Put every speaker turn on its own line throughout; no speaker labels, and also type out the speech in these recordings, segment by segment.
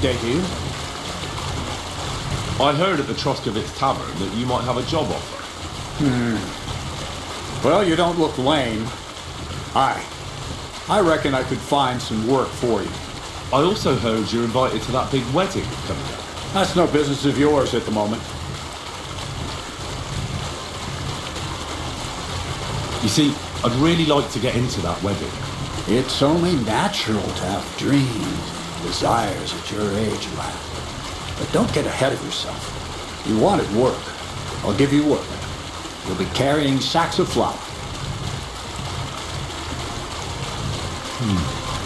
update you.
I heard at the Troskovitz Tavern that you might have a job offer.
Well, you don't look lame. I reckon I could find some work for you.
I also heard you're invited to that big wedding coming up.
That's no business of yours at the moment.
You see, I'd really like to get into that wedding.
It's only natural to have dreams and desires at your age, lad. But don't get ahead of yourself. You wanted work. I'll give you work. You'll be carrying sacks of flour.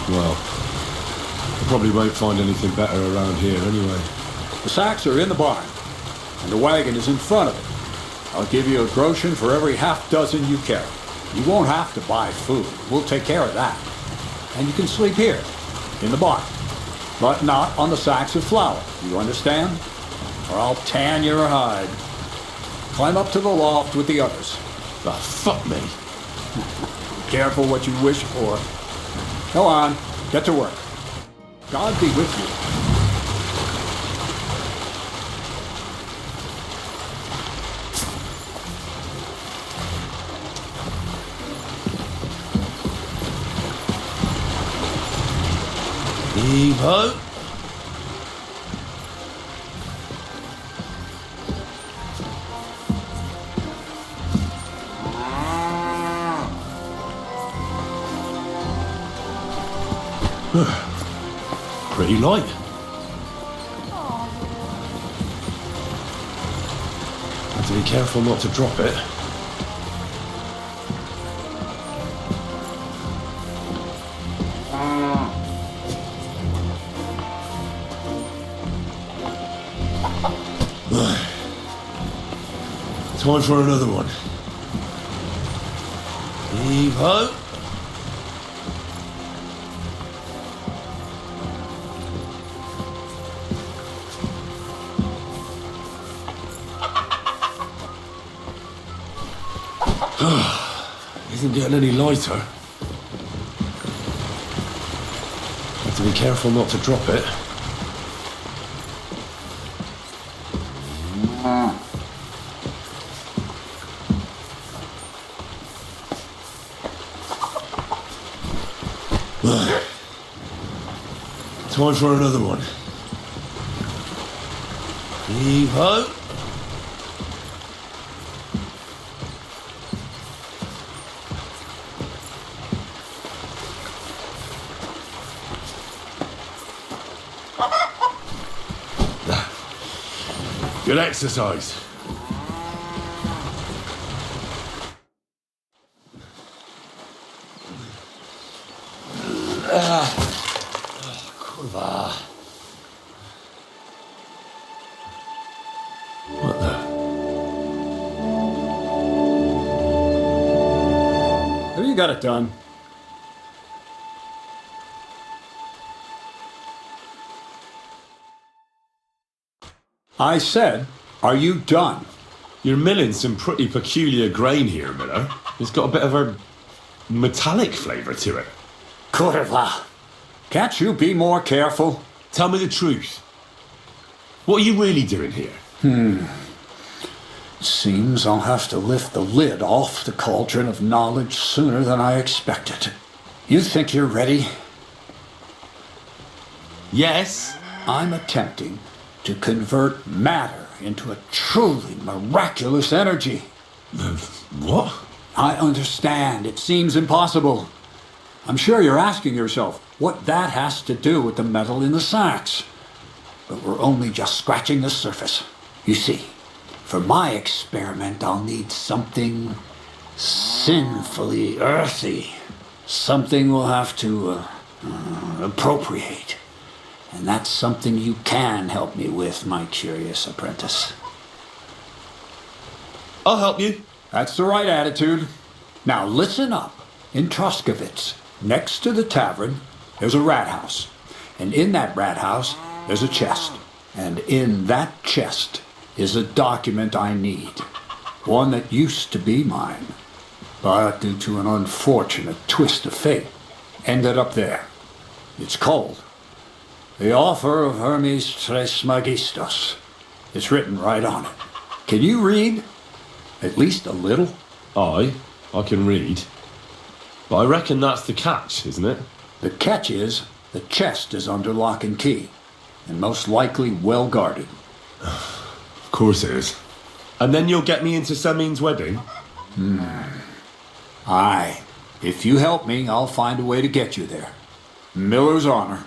Well, I probably won't find anything better around here anyway.
The sacks are in the barn, and the wagon is in front of it. I'll give you a groschen for every half dozen you carry. You won't have to buy food. We'll take care of that. And you can sleep here, in the barn. But not on the sacks of flour, you understand? Or I'll tan your hide. Climb up to the loft with the others.
Ah, fuck me.
Be careful what you wish for. Go on, get to work. God be with you.
Heave-ho. Pretty light. Have to be careful not to drop it. Time for another one. Heave-ho. Isn't getting any lighter. Have to be careful not to drop it. Time for another one. Heave-ho. Good exercise. Kurwa. What the?
Have you got it done? I said, are you done?
You're milling some pretty peculiar grain here, Miller. It's got a bit of a metallic flavour to it.
Kurwa. Can't you be more careful?
Tell me the truth. What are you really doing here?
Seems I'll have to lift the lid off the cauldron of knowledge sooner than I expected. You think you're ready?
Yes.
I'm attempting to convert matter into a truly miraculous energy.
What?
I understand. It seems impossible. I'm sure you're asking yourself what that has to do with the metal in the sacks. But we're only just scratching the surface. You see, for my experiment, I'll need something sinfully earthy. Something we'll have to appropriate. And that's something you can help me with, my curious apprentice.
I'll help you.
That's the right attitude. Now listen up. In Troskovitz, next to the tavern, there's a rat house. And in that rat house, there's a chest. And in that chest is a document I need. One that used to be mine. But due to an unfortunate twist of fate, ended up there. It's cold. The offer of Hermes Trismegistus. It's written right on it. Can you read? At least a little?
I can read. But I reckon that's the catch, isn't it?
The catch is, the chest is under lock and key, and most likely well guarded.
Of course it is. And then you'll get me into Semin's wedding?
Aye. If you help me, I'll find a way to get you there. Miller's honor.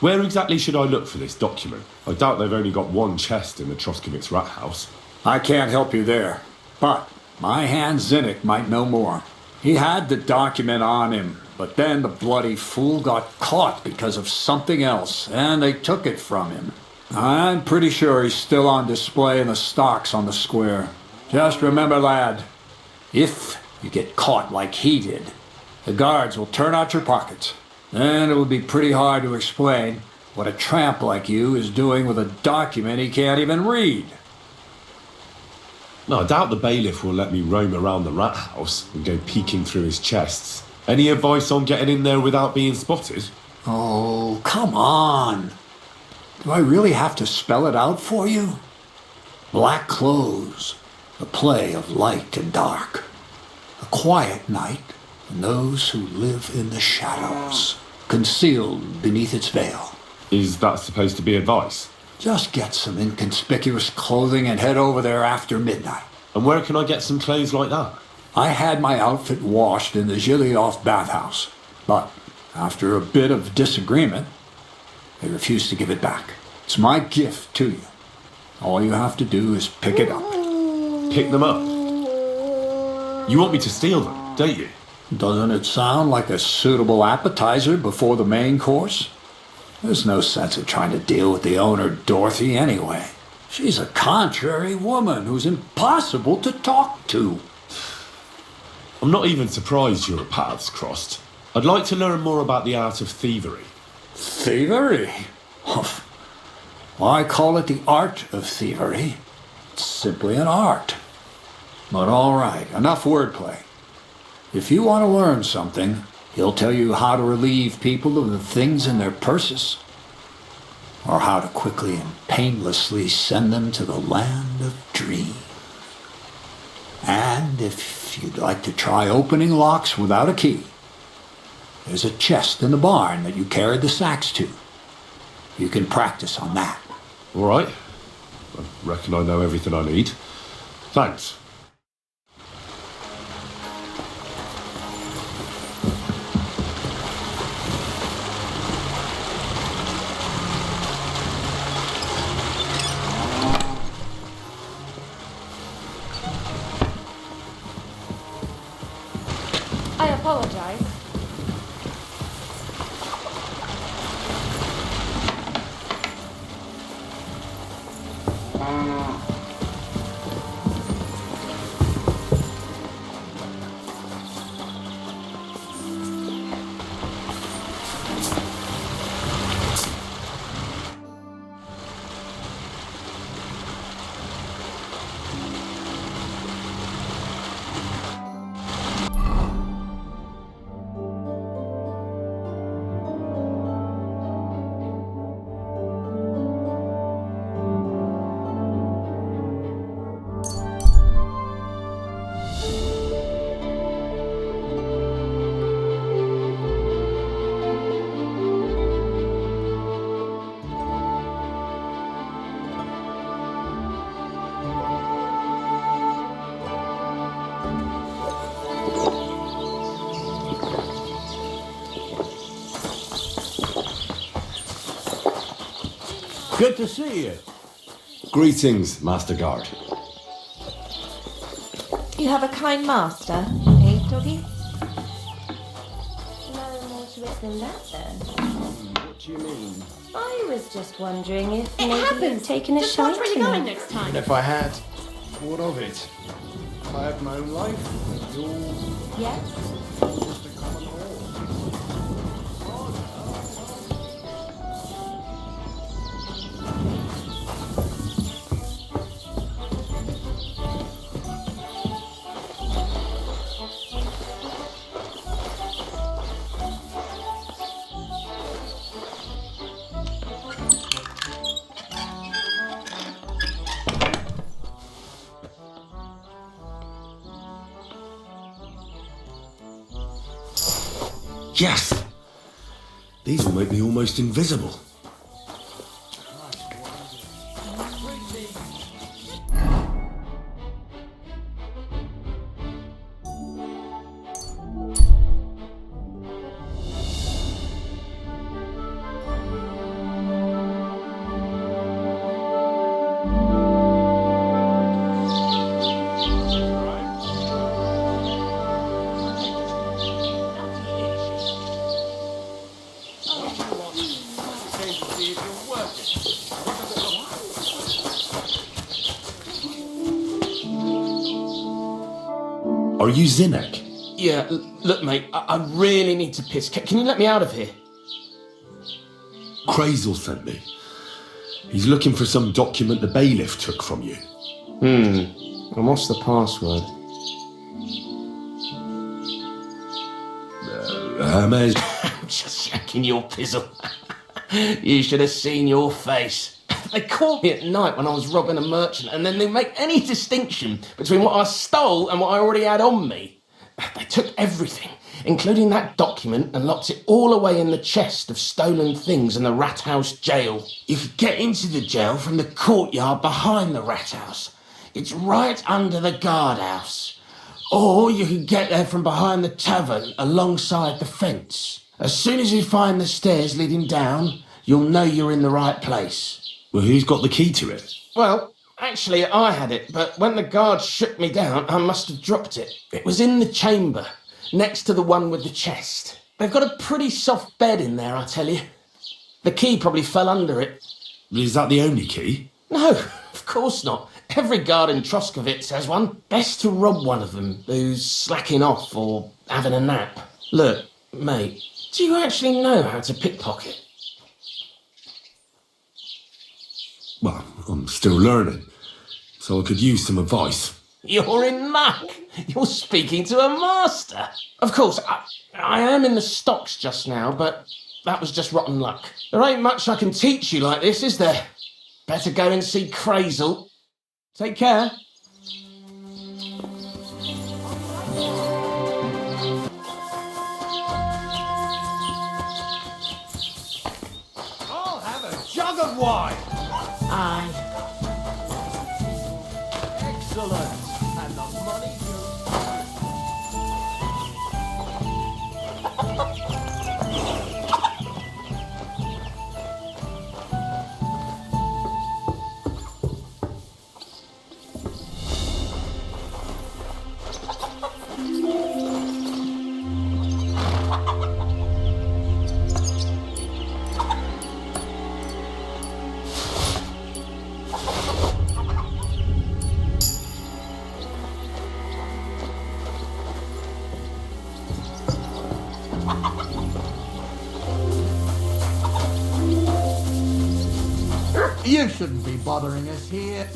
Where exactly should I look for this document? I doubt they've only got one chest in the Troskowitz rat house.
I can't help you there, but my hand Zinnik might know more. He had the document on him, but then the bloody fool got caught because of something else, and they took it from him. I'm pretty sure he's still on display in the stocks on the square. Just remember, lad, if you get caught like he did, the guards will turn out your pockets. Then it will be pretty hard to explain what a tramp like you is doing with a document he can't even read.
No, I doubt the bailiff will let me roam around the rat house and go peeking through his chests. Any advice on getting in there without being spotted?
Oh, come on. Do I really have to spell it out for you? Black clothes, a play of light and dark. A quiet night, and those who live in the shadows, concealed beneath its veil.
Is that supposed to be advice?
Just get some inconspicuous clothing and head over there after midnight.
And where can I get some clothes like that?
I had my outfit washed in the Gilioff bathhouse, but after a bit of disagreement, they refused to give it back. It's my gift to you. All you have to do is pick it up.
Pick them up? You want me to steal them, don't you?
Doesn't it sound like a suitable appetizer before the main course? There's no sense of trying to deal with the owner, Dorothy, anyway. She's a contrary woman who's impossible to talk to.
I'm not even surprised your paths crossed. I'd like to learn more about the art of thievery.
Thievery? Humph. Why call it the art of thievery? It's simply an art. But all right, enough wordplay. If you want to learn something, he'll tell you how to relieve people of the things in their purses, or how to quickly and painlessly send them to the land of dreams. And if you'd like to try opening locks without a key, there's a chest in the barn that you carried the sacks to. You can practice on that.
All right. I reckon I know everything I need. Thanks.
I apologize.
Good to see you.
Greetings, Master Guard.
You have a kind master, eh, Doggy? No more to it than that, then.
What do you mean?
I was just wondering if
It
maybe
happens.
you'd taken a
Just
shine
watch where
to
you're
me.
going next time.
And if I had, what of it? I have my own life, and yours
Yes?
just a common law.
Yes! These will make me almost invisible.
Are you Zinnek?
Yeah, look, mate, I really need to piss. Can you let me out of here?
Crazel sent me. He's looking for some document the bailiff took from you.
And what's the password?
Hermes.
Just shaking your pizzle. You should have seen your face. They caught me at night when I was robbing a merchant, and then they make any distinction between what I stole and what I already had on me. They took everything, including that document, and locked it all away in the chest of stolen things in the Rat House jail. You could get into the jail from the courtyard behind the Rat House. It's right under the guardhouse. Or you could get there from behind the tavern alongside the fence. As soon as you find the stairs leading down, you'll know you're in the right place.
Well, who's got the key to it?
Well, actually, I had it, but when the guards shook me down, I must have dropped it. It was in the chamber, next to the one with the chest. They've got a pretty soft bed in there, I tell you. The key probably fell under it.
Is that the only key?
No, of course not. Every guard in Troskovitz has one. Best to rob one of them who's slacking off or having a nap. Look, mate, do you actually know how to pickpocket?
Well, I'm still learning, so I could use some advice.
You're in luck. You're speaking to a master. Of course, I am in the stocks just now, but that was just rotten luck. There ain't much I can teach you like this, is there? Better go and see Crazel. Take care.
I'll have a jug of wine.
Aye.
Excellent. And the money
You shouldn't be bothering us here.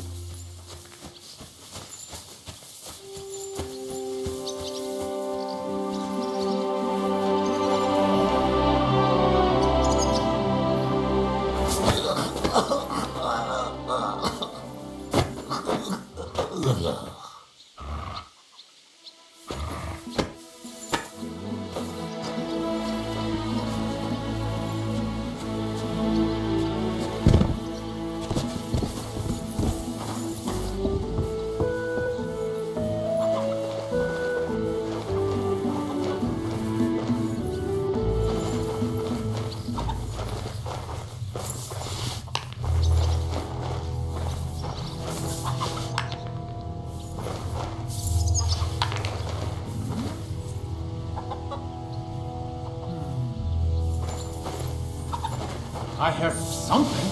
I heard something.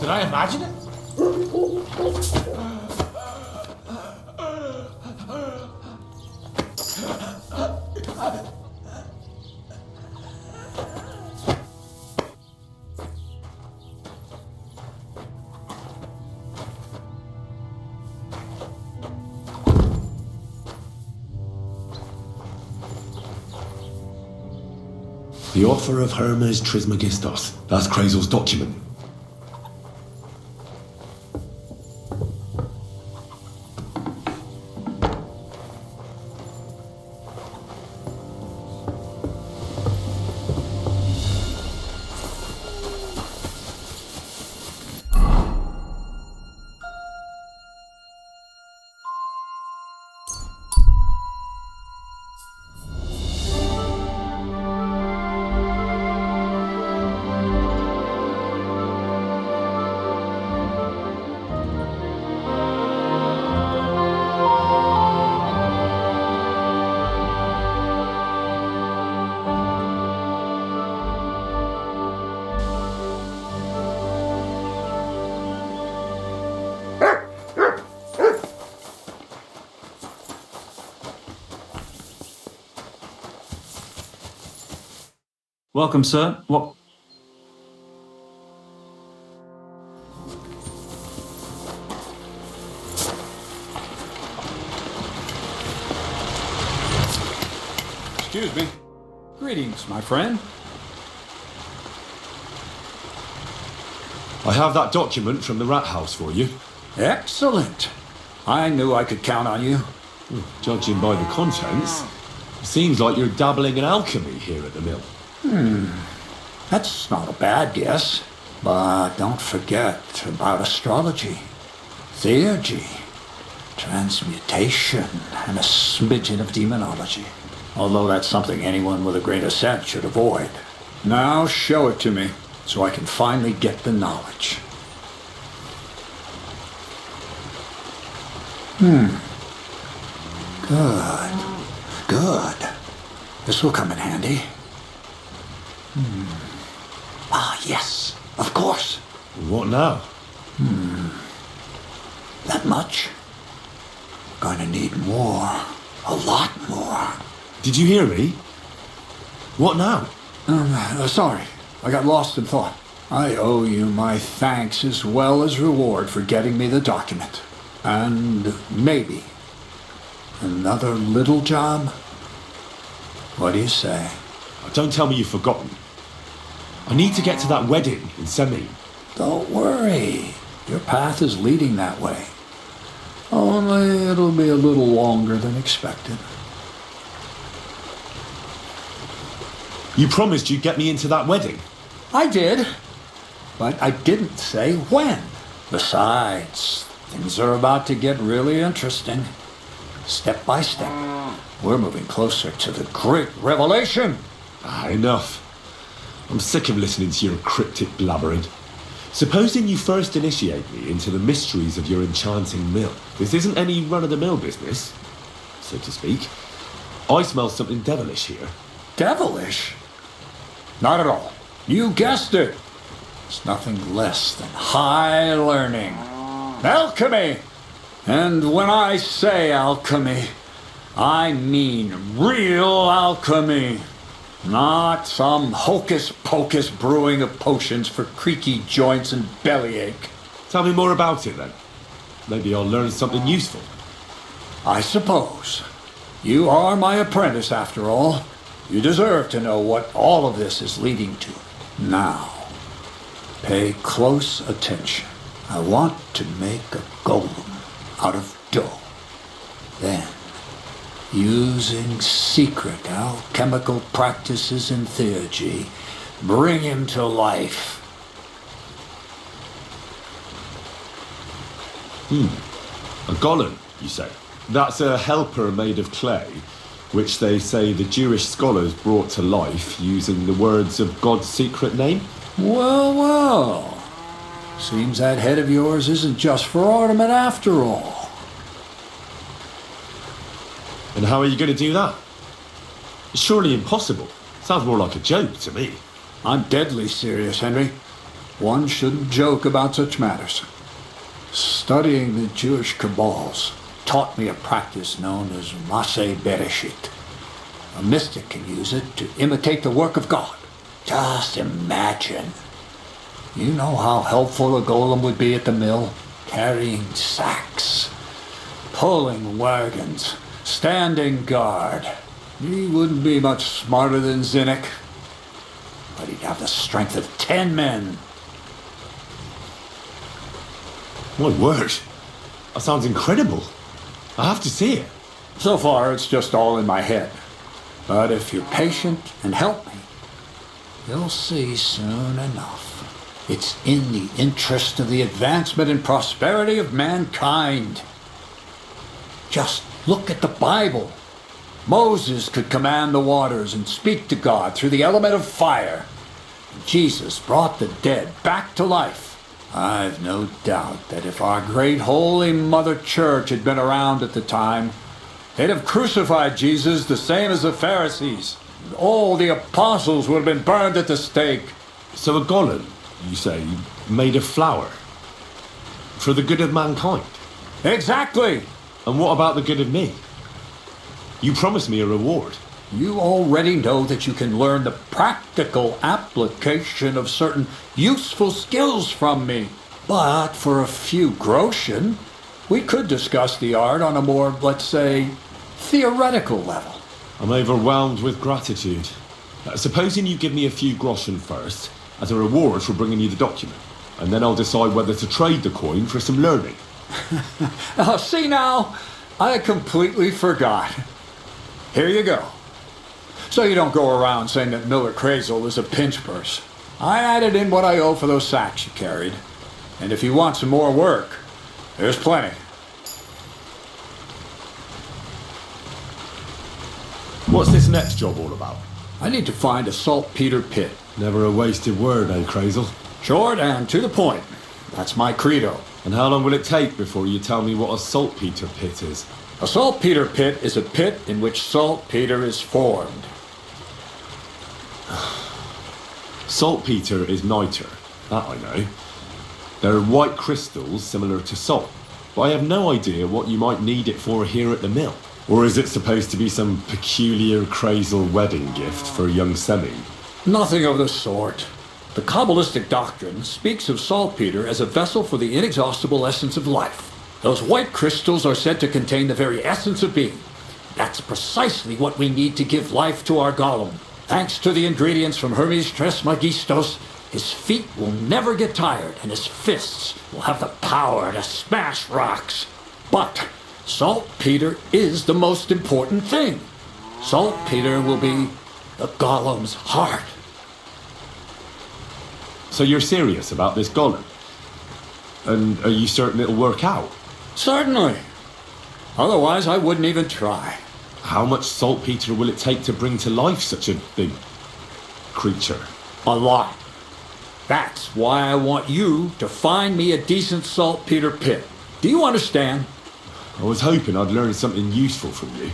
Did I imagine it?
The author of Hermes Trismegistos. That's Crazel's document.
Welcome, sir. What?
Excuse me. Greetings, my friend.
I have that document from the rat house for you.
Excellent. I knew I could count on you.
Judging by the contents, it seems like you're dabbling in alchemy here at the mill.
That's not a bad guess. But don't forget about astrology, theurgy, transmutation, and a smidgen of demonology. Although that's something anyone with a grain of sense should avoid. Now show it to me, so I can finally get the knowledge. Good. This will come in handy. Ah, yes, of course.
What now?
That much. Gonna need more. A lot more.
Did you hear me? What now?
Sorry, I got lost in thought. I owe you my thanks as well as reward for getting me the document. And maybe another little job? What do you say?
Don't tell me you've forgotten. I need to get to that wedding in Semi.
Don't worry. Your path is leading that way. Only it'll be a little longer than expected.
You promised you'd get me into that wedding.
I did, but I didn't say when. Besides, things are about to get really interesting. Step by step, we're moving closer to the great revelation.
Enough. I'm sick of listening to your cryptic blabbering. Supposing you first initiate me into the mysteries of your enchanting mill. This isn't any run-of-the-mill business, so to speak. I smell something devilish here.
Devilish? Not at all. You guessed it. It's nothing less than high learning. Alchemy! And when I say alchemy, I mean real alchemy. Not some hocus-pocus brewing of potions for creaky joints and bellyache.
Tell me more about it then. Maybe I'll learn something useful.
I suppose. You are my apprentice, after all. You deserve to know what all of this is leading to. Now, pay close attention. I want to make a golem out of dough. Then, using secret alchemical practices and theurgy, bring him to life.
A golem, you say? That's a helper made of clay, which they say the Jewish scholars brought to life using the words of God's secret name?
Well. Seems that head of yours isn't just for ornament after all.
And how are you going to do that? It's surely impossible. Sounds more like a joke to me.
I'm deadly serious, Henry. One shouldn't joke about such matters. Studying the Jewish Kabbals taught me a practice known as Maseh Bereshit. A mystic can use it to imitate the work of God. Just imagine. You know how helpful a golem would be at the mill? Carrying sacks, pulling wagons, standing guard. He wouldn't be much smarter than Zinnik, but he'd have the strength of 10 men.
My word. That sounds incredible. I have to see it.
So far, it's just all in my head. But if you're patient and help me, you'll see soon enough. It's in the interest of the advancement and prosperity of mankind. Just look at the Bible. Moses could command the waters and speak to God through the element of fire. Jesus brought the dead back to life. I've no doubt that if our great holy Mother Church had been around at the time, they'd have crucified Jesus the same as the Pharisees. All the apostles would have been burned at the stake.
So a golem, you say, made of flour? For the good of mankind?
Exactly.
And what about the good of me? You promised me a reward.
You already know that you can learn the practical application of certain useful skills from me. But for a few groschen, we could discuss the art on a more, let's say, theoretical level.
I'm overwhelmed with gratitude. Supposing you give me a few groschen first, as a reward for bringing you the document, and then I'll decide whether to trade the coin for some learning.
Oh, see now, I completely forgot. Here you go. So you don't go around saying that Miller Crazel is a pinch purse. I added in what I owe for those sacks you carried. And if you want some more work, there's plenty.
What's this next job all about?
I need to find a saltpeter pit.
Never a wasted word, eh, Crazel?
Short and to the point. That's my credo.
And how long will it take before you tell me what a saltpeter pit is?
A saltpeter pit is a pit in which saltpeter is formed.
Saltpeter is niter, that I know. They're white crystals similar to salt, but I have no idea what you might need it for here at the mill. Or is it supposed to be some peculiar Crazel wedding gift for young Semi?
Nothing of the sort. The Kabbalistic doctrine speaks of saltpeter as a vessel for the inexhaustible essence of life. Those white crystals are said to contain the very essence of being. That's precisely what we need to give life to our golem. Thanks to the ingredients from Hermes Trismegistos, his feet will never get tired and his fists will have the power to smash rocks. But saltpeter is the most important thing. Saltpeter will be the golem's heart.
So you're serious about this golem? And are you certain it'll work out?
Certainly. Otherwise, I wouldn't even try.
How much saltpeter will it take to bring to life such a big creature?
A lot. That's why I want you to find me a decent saltpeter pit. Do you understand?
I was hoping I'd learn something useful from you.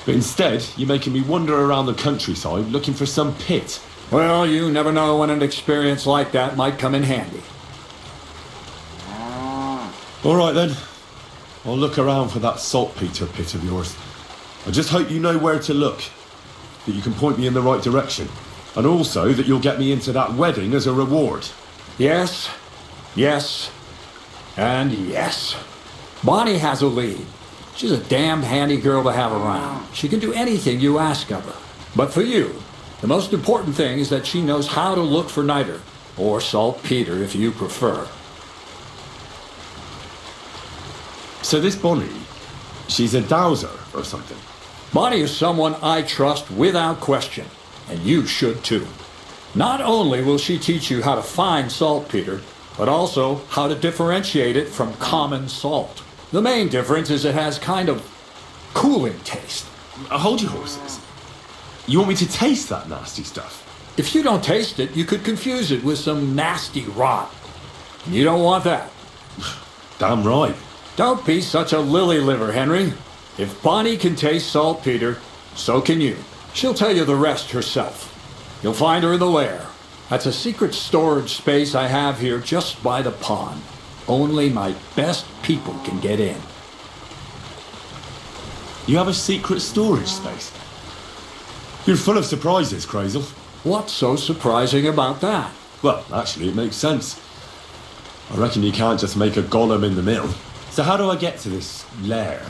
But instead, you're making me wander around the countryside looking for some pit.
Well, you never know when an experience like that might come in handy.
All right then. I'll look around for that saltpeter pit of yours. I just hope you know where to look, that you can point me in the right direction, and also that you'll get me into that wedding as a reward.
Yes, yes, and yes. Bonnie has a lead. She's a damned handy girl to have around. She can do anything you ask of her. But for you, the most important thing is that she knows how to look for niter, or saltpeter if you prefer.
So this Bonnie, she's a dowser or something?
Bonnie is someone I trust without question, and you should too. Not only will she teach you how to find saltpeter, but also how to differentiate it from common salt. The main difference is it has kind of cooling taste.
Hold your horses. You want me to taste that nasty stuff?
If you don't taste it, you could confuse it with some nasty rot. You don't want that.
Damn right.
Don't be such a lily liver, Henry. If Bonnie can taste saltpeter, so can you. She'll tell you the rest herself. You'll find her in the lair. That's a secret storage space I have here just by the pond. Only my best people can get in.
You have a secret storage space? You're full of surprises, Crazel.
What's so surprising about that?
Well, actually, it makes sense. I reckon you can't just make a golem in the mill. So how do I get to this lair?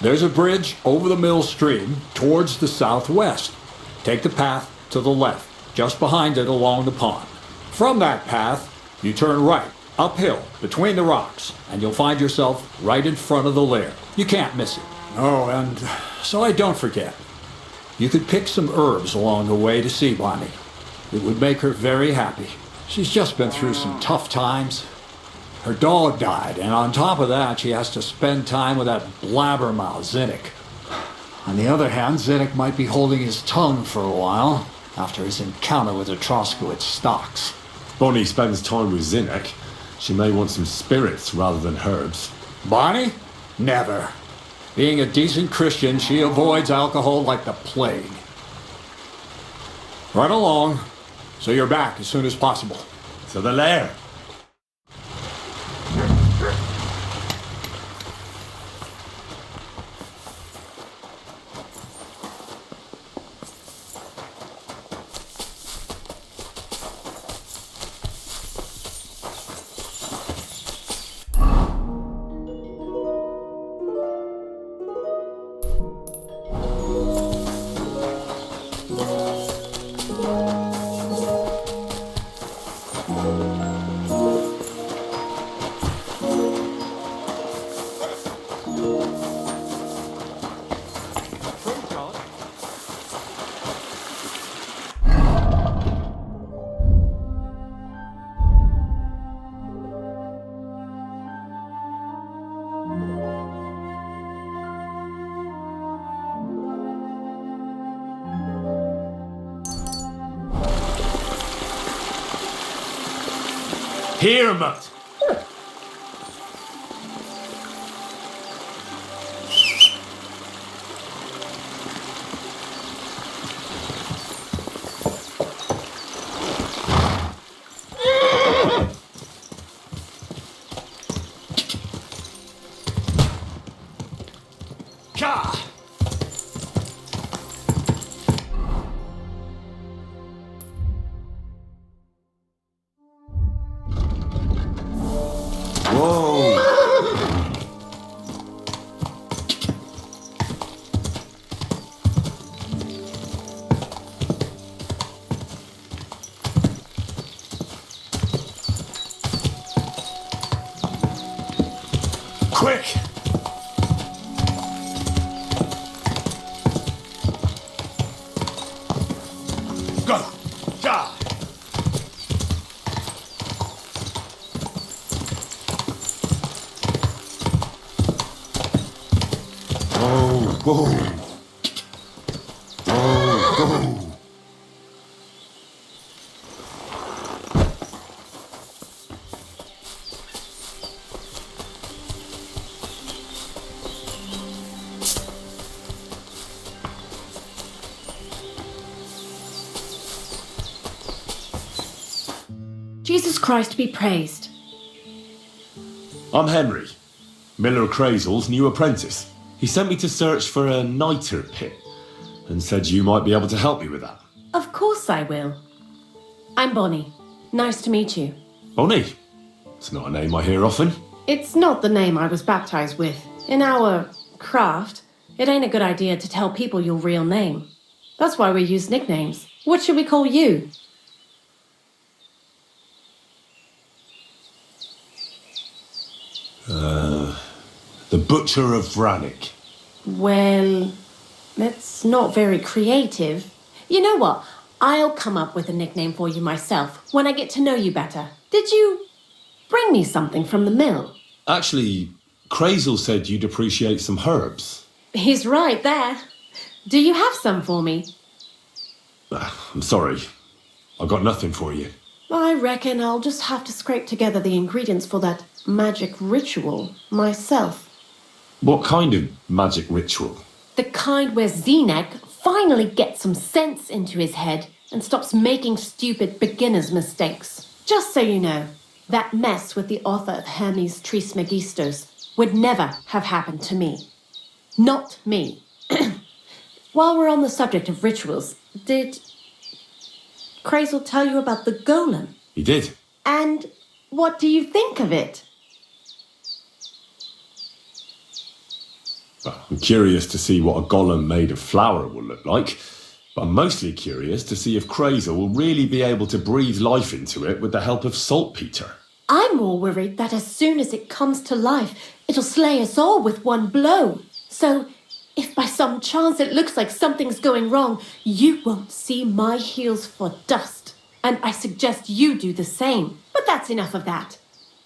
There's a bridge over the mill stream towards the southwest. Take the path to the left, just behind it along the pond. From that path, you turn right, uphill, between the rocks, and you'll find yourself right in front of the lair. You can't miss it. Oh, and so I don't forget. You could pick some herbs along the way to see Bonnie. It would make her very happy. She's just been through some tough times. Her dog died, and on top of that, she has to spend time with that blabbermouth, Zinnik. On the other hand, Zinnik might be holding his tongue for a while after his encounter with the Troskowitz stocks.
Bonnie spends time with Zinnek. She may want some spirits rather than herbs.
Bonnie? Never. Being a decent Christian, she avoids alcohol like the plague. Run along, so you're back as soon as possible.
To the lair. Here, Mutt. Ka! Whoa! Quick! Go! Ja! Oh, whoa! Oh, whoa!
Jesus Christ be praised.
I'm Henry, Miller Crazel's new apprentice. He sent me to search for a niter pit and said you might be able to help me with that.
Of course I will. I'm Bonnie. Nice to meet you.
Bonnie? It's not a name I hear often.
It's not the name I was baptized with. In our craft, it ain't a good idea to tell people your real name. That's why we use nicknames. What should we call you?
The Butcher of Brannick.
Well, that's not very creative. You know what? I'll come up with a nickname for you myself when I get to know you better. Did you bring me something from the mill?
Actually, Crazel said you'd appreciate some herbs.
He's right there. Do you have some for me?
I'm sorry. I got nothing for you.
I reckon I'll just have to scrape together the ingredients for that magic ritual myself.
What kind of magic ritual?
The kind where Zenek finally gets some sense into his head and stops making stupid beginner's mistakes. Just so you know, that mess with the author of Hermes Trismegistos would never have happened to me. Not me. While we're on the subject of rituals, did Crazel tell you about the golem?
He did.
And what do you think of it?
Well, I'm curious to see what a golem made of flour will look like, but I'm mostly curious to see if Crazel will really be able to breathe life into it with the help of saltpeter.
I'm more worried that as soon as it comes to life, it'll slay us all with one blow. So, if by some chance it looks like something's going wrong, you won't see my heels for dust. And I suggest you do the same. But that's enough of that.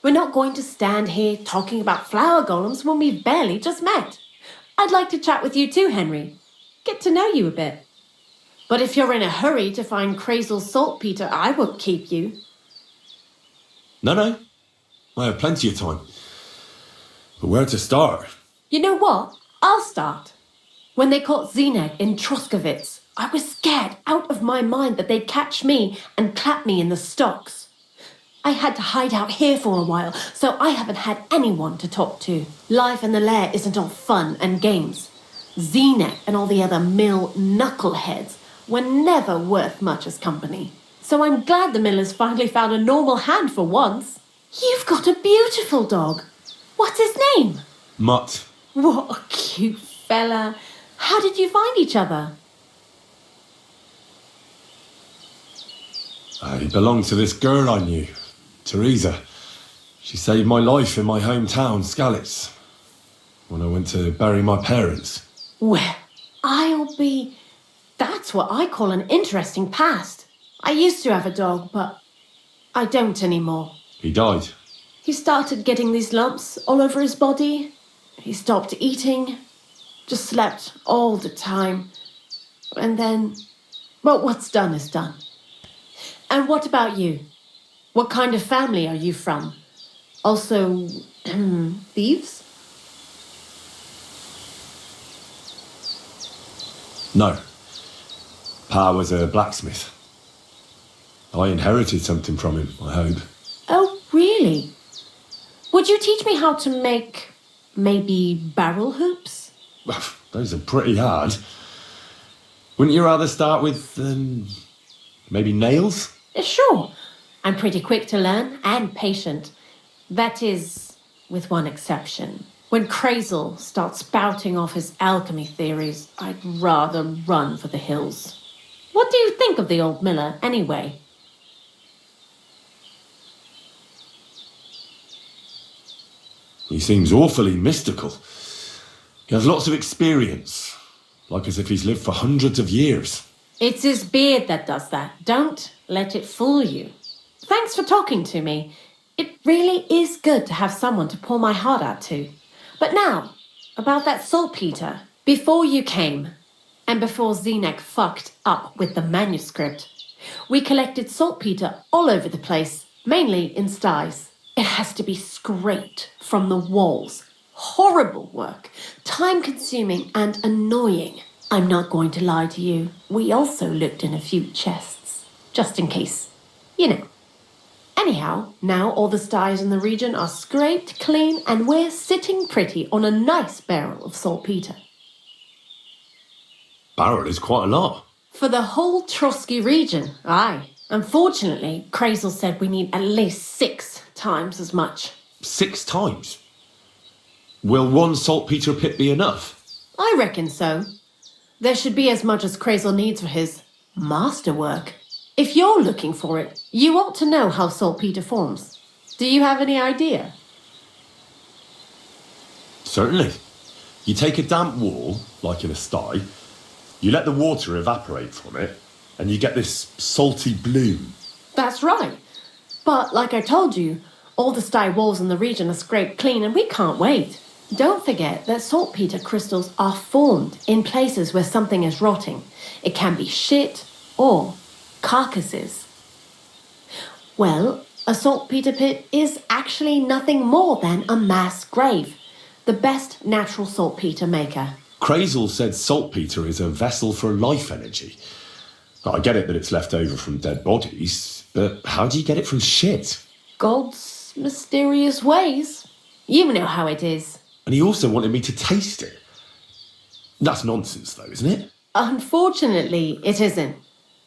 We're not going to stand here talking about flower golems when we've barely just met. I'd like to chat with you too, Henry. Get to know you a bit. But if you're in a hurry to find Crazel's saltpeter, I won't keep you.
No. I have plenty of time. But where to start?
You know what? I'll start. When they caught Zenek in Troskovitz, I was scared out of my mind that they'd catch me and clap me in the stocks. I had to hide out here for a while, so I haven't had anyone to talk to. Life in the lair isn't all fun and games. Zenek and all the other mill knuckleheads were never worth much as company. So I'm glad the miller's finally found a normal hand for once. You've got a beautiful dog. What's his name?
Mutt.
What a cute fella. How did you find each other?
He belonged to this girl I knew, Teresa. She saved my life in my hometown, Skalitz, when I went to bury my parents.
Well, that's what I call an interesting past. I used to have a dog, but I don't anymore.
He died.
He started getting these lumps all over his body. He stopped eating, just slept all the time. And then, well, what's done is done. And what about you? What kind of family are you from? Also, thieves?
No. Pa was a blacksmith. I inherited something from him, I hope.
Oh, really? Would you teach me how to make, maybe, barrel hoops?
Those are pretty hard. Wouldn't you rather start with, maybe nails?
Sure. I'm pretty quick to learn and patient. That is, with one exception. When Crazel starts spouting off his alchemy theories, I'd rather run for the hills. What do you think of the old miller, anyway?
He seems awfully mystical. He has lots of experience, like as if he's lived for hundreds of years.
It's his beard that does that. Don't let it fool you. Thanks for talking to me. It really is good to have someone to pour my heart out to. But now, about that saltpeter. Before you came, and before Zenek fucked up with the manuscript, we collected saltpeter all over the place, mainly in sties. It has to be scraped from the walls. Horrible work, time-consuming and annoying. I'm not going to lie to you. We also looked in a few chests, just in case. You know. Anyhow, now all the sties in the region are scraped clean and we're sitting pretty on a nice barrel of saltpeter.
Barrel is quite a lot.
For the whole Trotsky region, aye. Unfortunately, Crazel said we need at least 6 times as much.
6 times? Will one saltpeter pit be enough?
I reckon so. There should be as much as Crazel needs for his masterwork. If you're looking for it, you ought to know how saltpeter forms. Do you have any idea?
Certainly. You take a damp wall, like in a sty, you let the water evaporate from it, and you get this salty bloom.
That's right. But like I told you, all the sty walls in the region are scraped clean and we can't wait. Don't forget that saltpeter crystals are formed in places where something is rotting. It can be shit or carcasses. Well, a saltpeter pit is actually nothing more than a mass grave. The best natural saltpeter maker.
Crazel said saltpeter is a vessel for life energy. I get it that it's left over from dead bodies, but how do you get it from shit?
God's mysterious ways. You know how it is.
And he also wanted me to taste it. That's nonsense, though, isn't it?
Unfortunately, it isn't.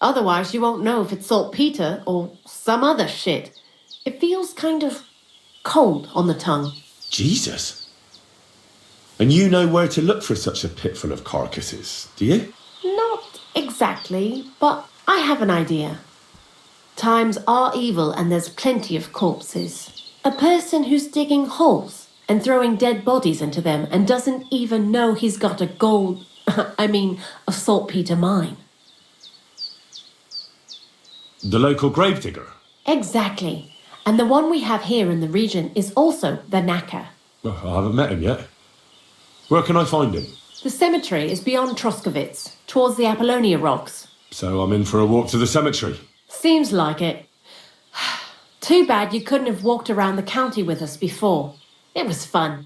Otherwise, you won't know if it's saltpeter or some other shit. It feels kind of cold on the tongue.
Jesus. And you know where to look for such a pit full of carcasses, do you?
Not exactly, but I have an idea. Times are evil and there's plenty of corpses. A person who's digging holes and throwing dead bodies into them and doesn't even know he's got a a saltpeter mine.
The local gravedigger?
Exactly. And the one we have here in the region is also the knacker.
Well, I haven't met him yet. Where can I find him?
The cemetery is beyond Troskovitz, towards the Apollonia rocks.
So I'm in for a walk to the cemetery.
Seems like it. Too bad you couldn't have walked around the county with us before. It was fun.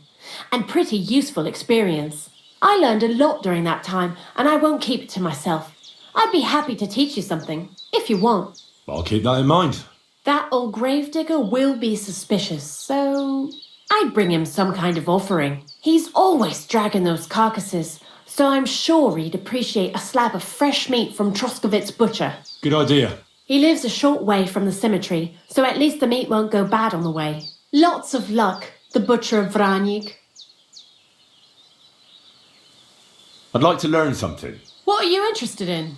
And pretty useful experience. I learned a lot during that time, and I won't keep it to myself. I'd be happy to teach you something, if you want.
I'll keep that in mind.
That old gravedigger will be suspicious, so I'd bring him some kind of offering. He's always dragging those carcasses, so I'm sure he'd appreciate a slab of fresh meat from Troskovitz butcher.
Good idea.
He lives a short way from the cemetery, so at least the meat won't go bad on the way. Lots of luck, the butcher of Vranik.
I'd like to learn something.
What are you interested in?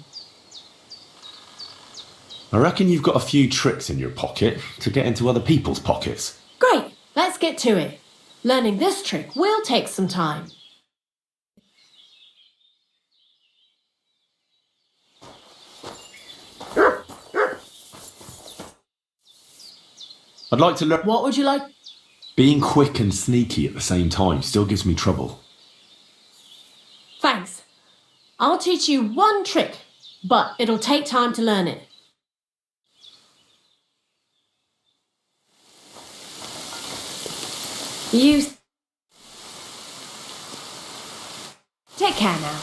I reckon you've got a few tricks in your pocket to get into other people's pockets.
Great, let's get to it. Learning this trick will take some time.
I'd like to learn...
What would you like?
Being quick and sneaky at the same time still gives me trouble.
Thanks. I'll teach you one trick, but it'll take time to learn it. You... Take care now.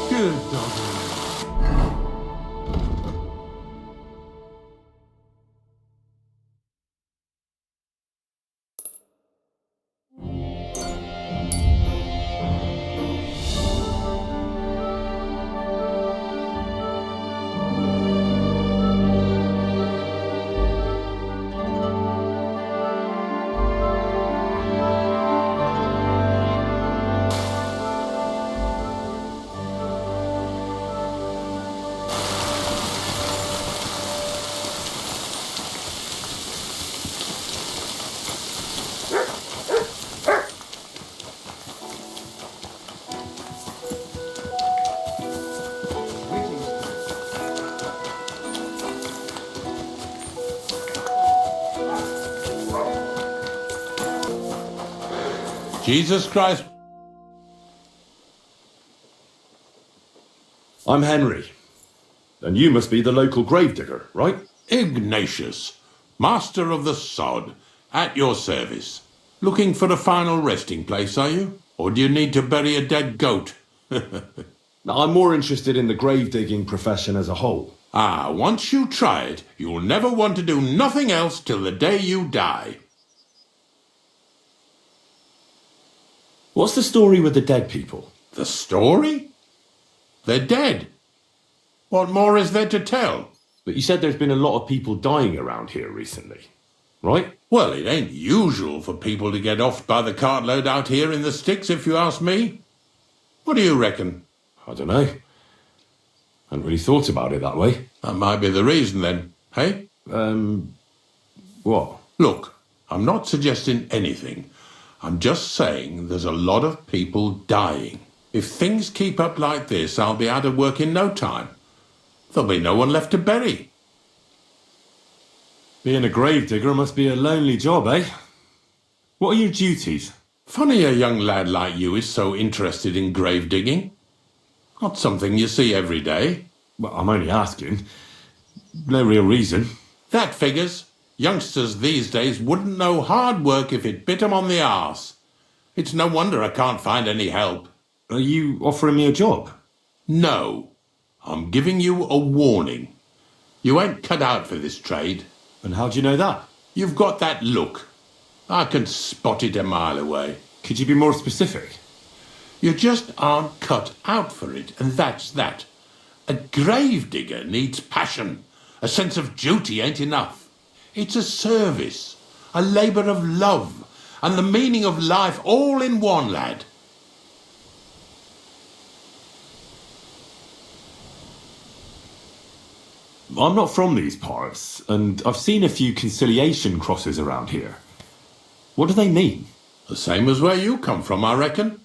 Good dog.
Jesus Christ.
I'm Henry. And you must be the local gravedigger, right?
Ignatius, master of the sod, at your service. Looking for a final resting place, are you? Or do you need to bury a dead goat?
Now, I'm more interested in the grave-digging profession as a whole.
Ah, once you try it, you'll never want to do nothing else till the day you die.
What's the story with the dead people?
The story? They're dead. What more is there to tell?
But you said there's been a lot of people dying around here recently, right?
Well, it ain't usual for people to get offed by the cartload out here in the sticks, if you ask me. What do you reckon?
I don't know. Hadn't really thought about it that way.
That might be the reason then, hey?
What?
Look, I'm not suggesting anything. I'm just saying there's a lot of people dying. If things keep up like this, I'll be out of work in no time. There'll be no one left to bury.
Being a gravedigger must be a lonely job, eh? What are your duties?
Funny a young lad like you is so interested in grave digging. Not something you see every day.
Well, I'm only asking. No real reason.
That figures. Youngsters these days wouldn't know hard work if it bit 'em on the arse. It's no wonder I can't find any help.
Are you offering me a job?
No. I'm giving you a warning. You ain't cut out for this trade.
And how do you know that?
You've got that look. I can spot it a mile away.
Could you be more specific?
You just aren't cut out for it, and that's that. A gravedigger needs passion. A sense of duty ain't enough. It's a service, a labour of love, and the meaning of life all in one, lad.
I'm not from these parts, and I've seen a few conciliation crosses around here. What do they mean?
The same as where you come from, I reckon.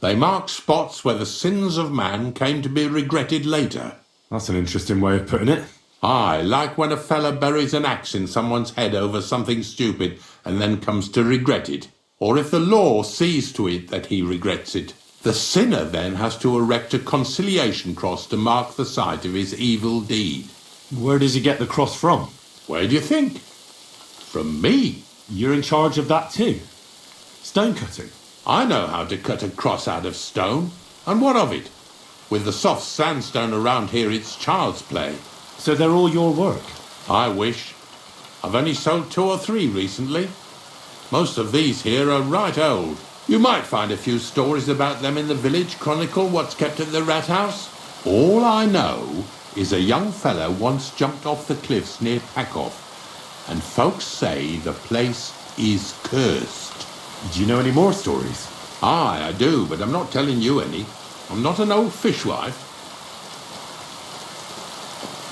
They mark spots where the sins of man came to be regretted later.
That's an interesting way of putting it.
Aye, like when a fella buries an axe in someone's head over something stupid and then comes to regret it. Or if the law sees to it that he regrets it. The sinner then has to erect a conciliation cross to mark the site of his evil deed.
Where does he get the cross from?
Where do you think? From me.
You're in charge of that too. Stone cutting.
I know how to cut a cross out of stone. And what of it? With the soft sandstone around here, it's child's play.
So they're all your work?
I wish. I've only sold 2 or 3 recently. Most of these here are right old. You might find a few stories about them in the village chronicle what's kept at the rat house. All I know is a young fellow once jumped off the cliffs near Packoff, and folks say the place is cursed.
Do you know any more stories?
Aye, I do, but I'm not telling you any. I'm not an old fishwife.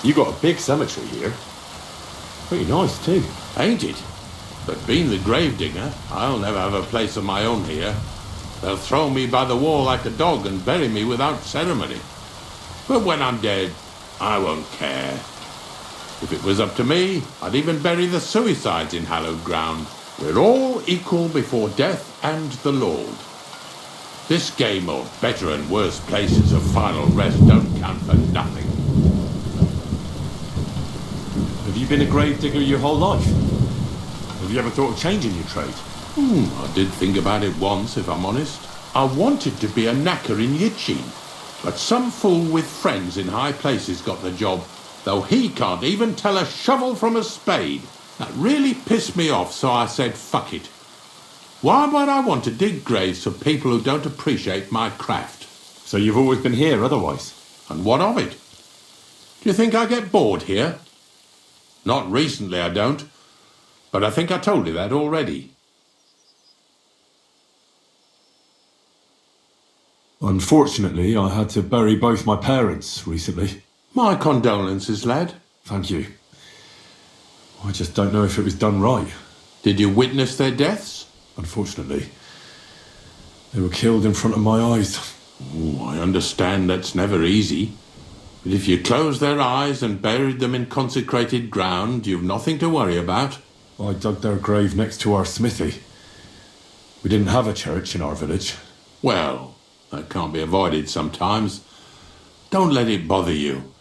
You got a big cemetery here. Pretty nice too.
Ain't it? But being the gravedigger, I'll never have a place of my own here. They'll throw me by the wall like a dog and bury me without ceremony. But when I'm dead, I won't care. If it was up to me, I'd even bury the suicides in hallowed ground. We're all equal before death and the Lord. This game of better and worse places of final rest don't count for nothing.
Have you been a grave digger your whole life? Have you ever thought of changing your trade?
I did think about it once, if I'm honest. I wanted to be a knacker in Yitchin, but some fool with friends in high places got the job, though he can't even tell a shovel from a spade. That really pissed me off, so I said, fuck it. Why would I want to dig graves for people who don't appreciate my craft?
So you've always been here otherwise?
And what of it? Do you think I get bored here? Not recently, I don't. But I think I told you that already.
Unfortunately, I had to bury both my parents recently.
My condolences, lad.
Thank you. I just don't know if it was done right.
Did you witness their deaths?
Unfortunately. They were killed in front of my eyes.
Oh, I understand that's never easy. But if you closed their eyes and buried them in consecrated ground, you've nothing to worry about.
I dug their grave next to our smithy. We didn't have a church in our village.
Well, that can't be avoided sometimes. Don't let it bother you.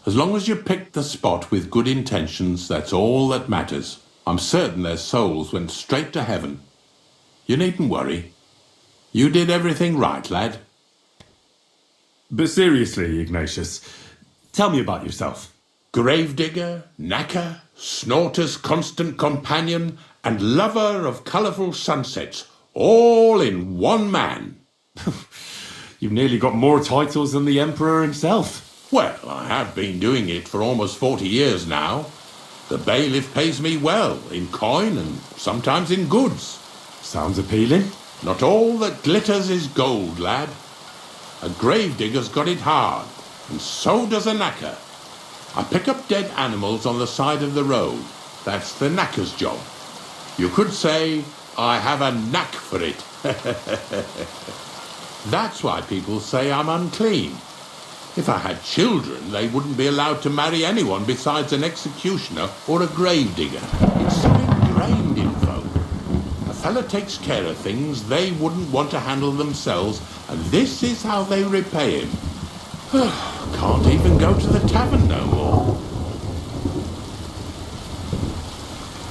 As long as you picked the spot with good intentions, that's all that matters. I'm certain their souls went straight to heaven. You needn't worry. You did everything right, lad.
But seriously, Ignatius, tell me about yourself.
Gravedigger, knacker, snorter's constant companion, and lover of colourful sunsets, all in one man.
You've nearly got more titles than the Emperor himself.
Well, I have been doing it for almost 40 years now. The bailiff pays me well, in coin and sometimes in goods.
Sounds appealing.
Not all that glitters is gold, lad. A gravedigger's got it hard, and so does a knacker. I pick up dead animals on the side of the road. That's the knacker's job. You could say I have a knack for it. That's why people say I'm unclean. If I had children, they wouldn't be allowed to marry anyone besides an executioner or a gravedigger. It's so ingrained in folk. A fella takes care of things they wouldn't want to handle themselves, and this is how they repay him. Can't even go to the tavern no more.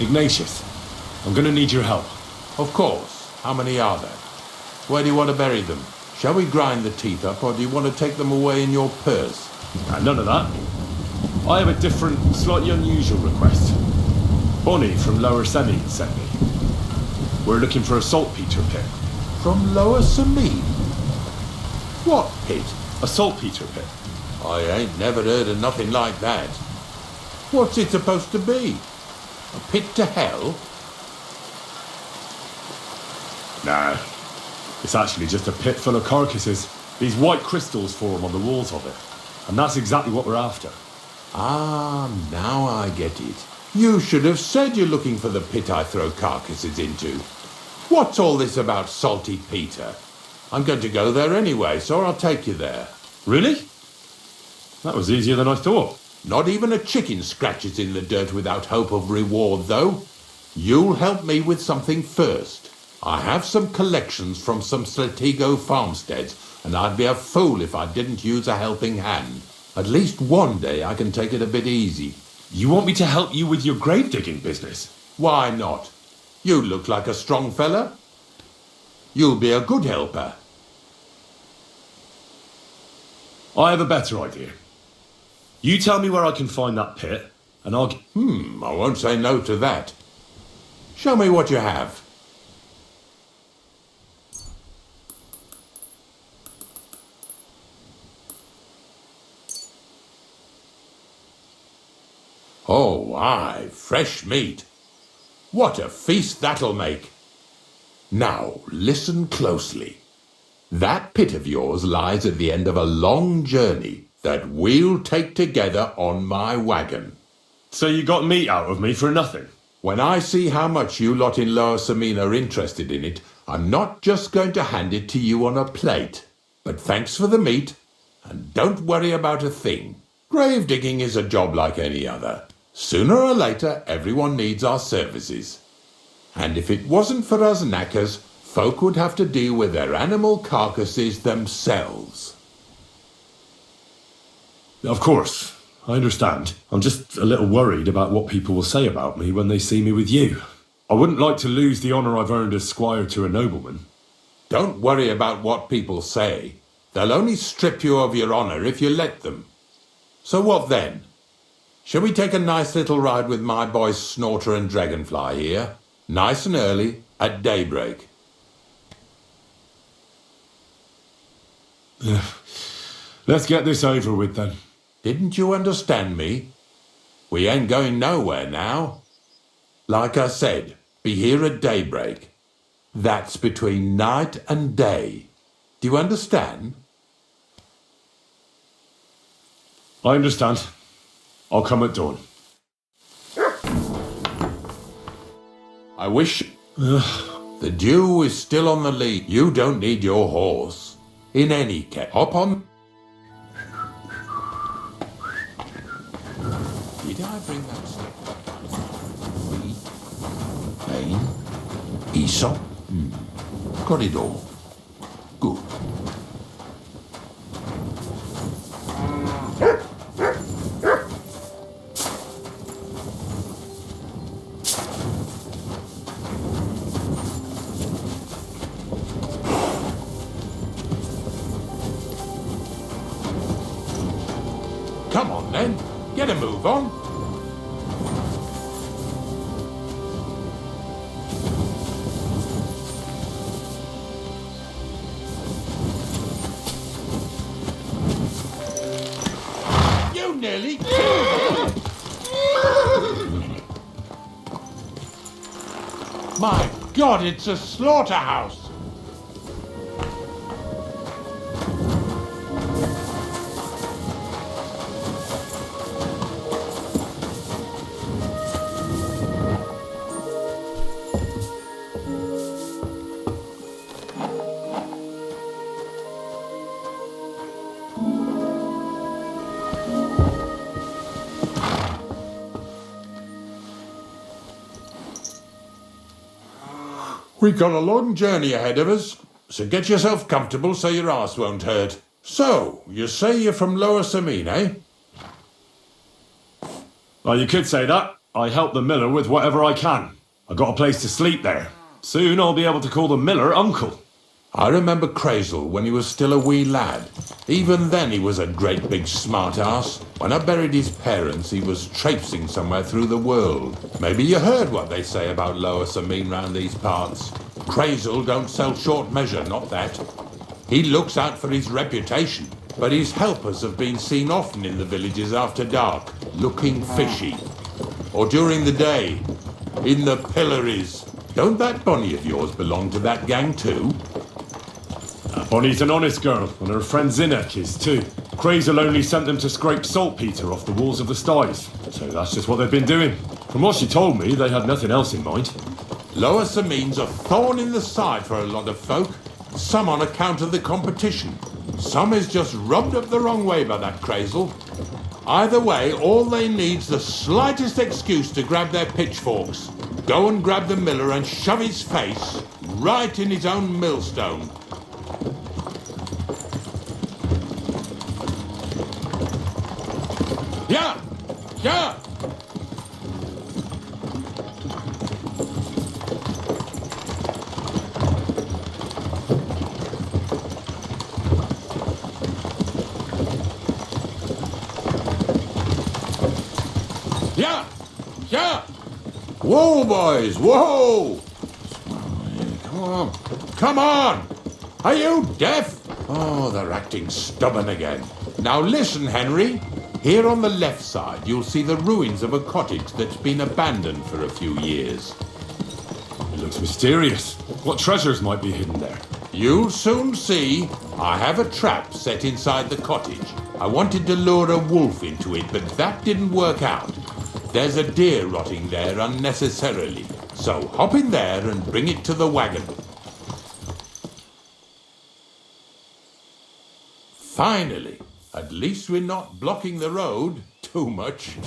Ignatius, I'm going to need your help.
Of course. How many are there? Where do you want to bury them? Shall we grind the teeth up, or do you want to take them away in your purse?
None of that. I have a different, slightly unusual request. Bonnie from Lower Semine sent me. We're looking for a saltpeter pit.
From Lower Semine? What pit?
A saltpeter pit.
I ain't never heard of nothing like that. What's it supposed to be? A pit to hell?
Nah. It's actually just a pit full of carcasses. These white crystals form on the walls of it. And that's exactly what we're after.
Ah, now I get it. You should have said you're looking for the pit I throw carcasses into. What's all this about Salty Peter? I'm going to go there anyway, so I'll take you there.
Really? That was easier than I thought.
Not even a chicken scratches in the dirt without hope of reward, though. You'll help me with something first. I have some collections from some Slatigo farmsteads, and I'd be a fool if I didn't use a helping hand. At least one day I can take it a bit easy.
You want me to help you with your grave digging business?
Why not? You look like a strong fella. You'll be a good helper.
I have a better idea. You tell me where I can find that pit, and I'll...
I won't say no to that. Show me what you have. Oh, aye, fresh meat. What a feast that'll make. Now, listen closely. That pit of yours lies at the end of a long journey that we'll take together on my wagon.
So you got meat out of me for nothing?
When I see how much you lot in Lower Semine are interested in it, I'm not just going to hand it to you on a plate. But thanks for the meat, And don't worry about a thing. Grave digging is a job like any other. Sooner or later, everyone needs our services. And if it wasn't for us knackers, folk would have to deal with their animal carcasses themselves.
Of course, I understand. I'm just a little worried about what people will say about me when they see me with you. I wouldn't like to lose the honour I've earned as squire to a nobleman.
Don't worry about what people say. They'll only strip you of your honour if you let them. So what then? Shall we take a nice little ride with my boys Snorter and Dragonfly here? Nice and early, at daybreak.
Let's get this over with then.
Didn't you understand me? We ain't going nowhere now. Like I said, be here at daybreak. That's between night and day. Do you understand?
I understand. I'll come at dawn.
I wish... The dew is still on the lead. You don't need your horse. In any case, hop on... Did I bring that stuff? Pain? Aesop? Got it all. Good. Come on then, get a move on. You nearly killed me. My God, it's a slaughterhouse. We've got a long journey ahead of us, so get yourself comfortable so your arse won't hurt. So, you say you're from Lower Samine, eh?
Well, you could say that. I help the miller with whatever I can. I got a place to sleep there. Soon I'll be able to call the miller uncle.
I remember Crazel when he was still a wee lad. Even then he was a great big smart-ass. When I buried his parents, he was traipsing somewhere through the world. Maybe you heard what they say about Lower Samine round these parts. Crazel don't sell short measure, not that. He looks out for his reputation, but his helpers have been seen often in the villages after dark, looking fishy. Or during the day, in the pillories. Don't that Bonnie of yours belong to that gang too?
Bonnie's an honest girl, and her friend Zinnek is too. Crazel only sent them to scrape saltpeter off the walls of the sties, so that's just what they've been doing. From what she told me, they had nothing else in mind.
Lower Samine's a thorn in the side for a lot of folk. Some on account of the competition. Some is just rubbed up the wrong way by that Crazel. Either way, all they need's the slightest excuse to grab their pitchforks. Go and grab the miller and shove his face right in his own millstone. Yeah! Yeah! Yeah! Yeah! Whoa, boys! Whoa! Come on! Come on! Are you deaf? Oh, they're acting stubborn again. Now listen, Henry. Here on the left side, you'll see the ruins of a cottage that's been abandoned for a few years.
It looks mysterious. What treasures might be hidden there?
You'll soon see. I have a trap set inside the cottage. I wanted to lure a wolf into it, but that didn't work out. There's a deer rotting there unnecessarily. So hop in there and bring it to the wagon. Finally, At least we're not blocking the road too much.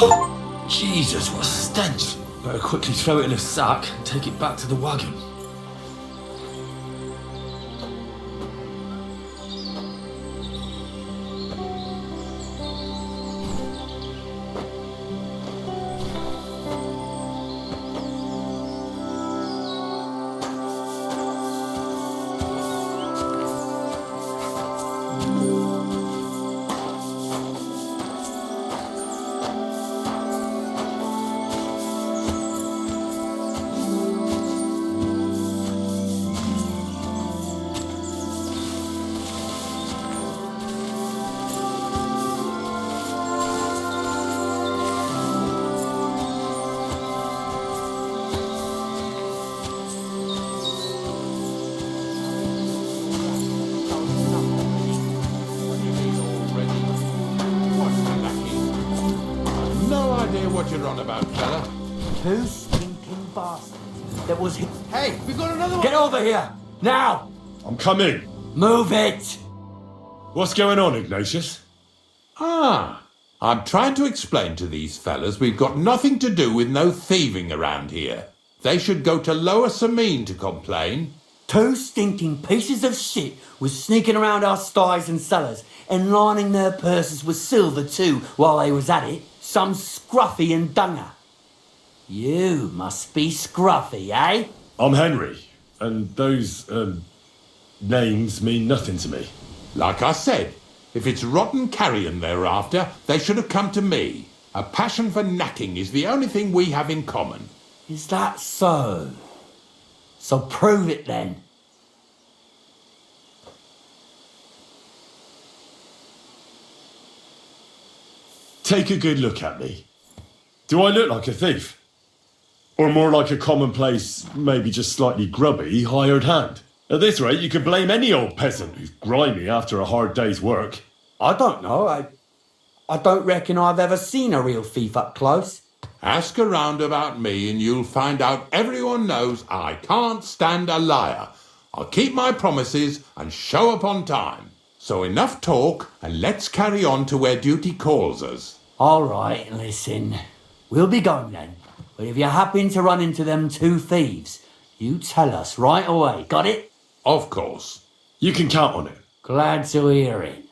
Oh, Jesus, what a stench. Better quickly throw it in a sack and take it back to the wagon.
What you're on about, fella?
Two stinking bastards. That was.
Hey, we got another one!
Get over here! Now!
I'm coming.
Move it!
What's going on, Ignatius?
Ah, I'm trying to explain to these fellas we've got nothing to do with no thieving around here. They should go to Lower Sameen to complain.
Two stinking pieces of shit was sneaking around our sties and cellars and lining their purses with silver too while they was at it. Some scruffy and dunger. You must be scruffy, eh?
I'm Henry, and those, names mean nothing to me.
Like I said, if it's rotten carrion they're after, they should have come to me. A passion for knacking is the only thing we have in common.
Is that so? So prove it then.
Take a good look at me. Do I look like a thief? Or more like a commonplace, maybe just slightly grubby, hired hand? At this rate, you could blame any old peasant who's grimy after a hard day's work.
I don't know. I don't reckon I've ever seen a real thief up close.
Ask around about me and you'll find out everyone knows I can't stand a liar. I'll keep my promises and show up on time. So enough talk and let's carry on to where duty calls us.
All right, listen. We'll be going then. But if you happen to run into them two thieves, you tell us right away. Got it?
Of course.
You can count on it.
Glad to hear it.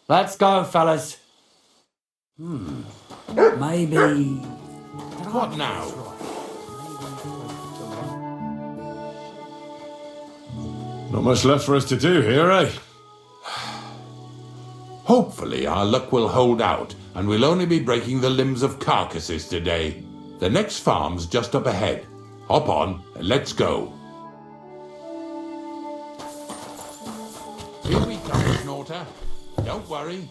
Let's go, fellas. Maybe...
What now?
Not much left for us to do here, eh?
Hopefully our luck will hold out and we'll only be breaking the limbs of carcasses today. The next farm's just up ahead. Hop on and let's go. Here we come, Snorter. Don't worry.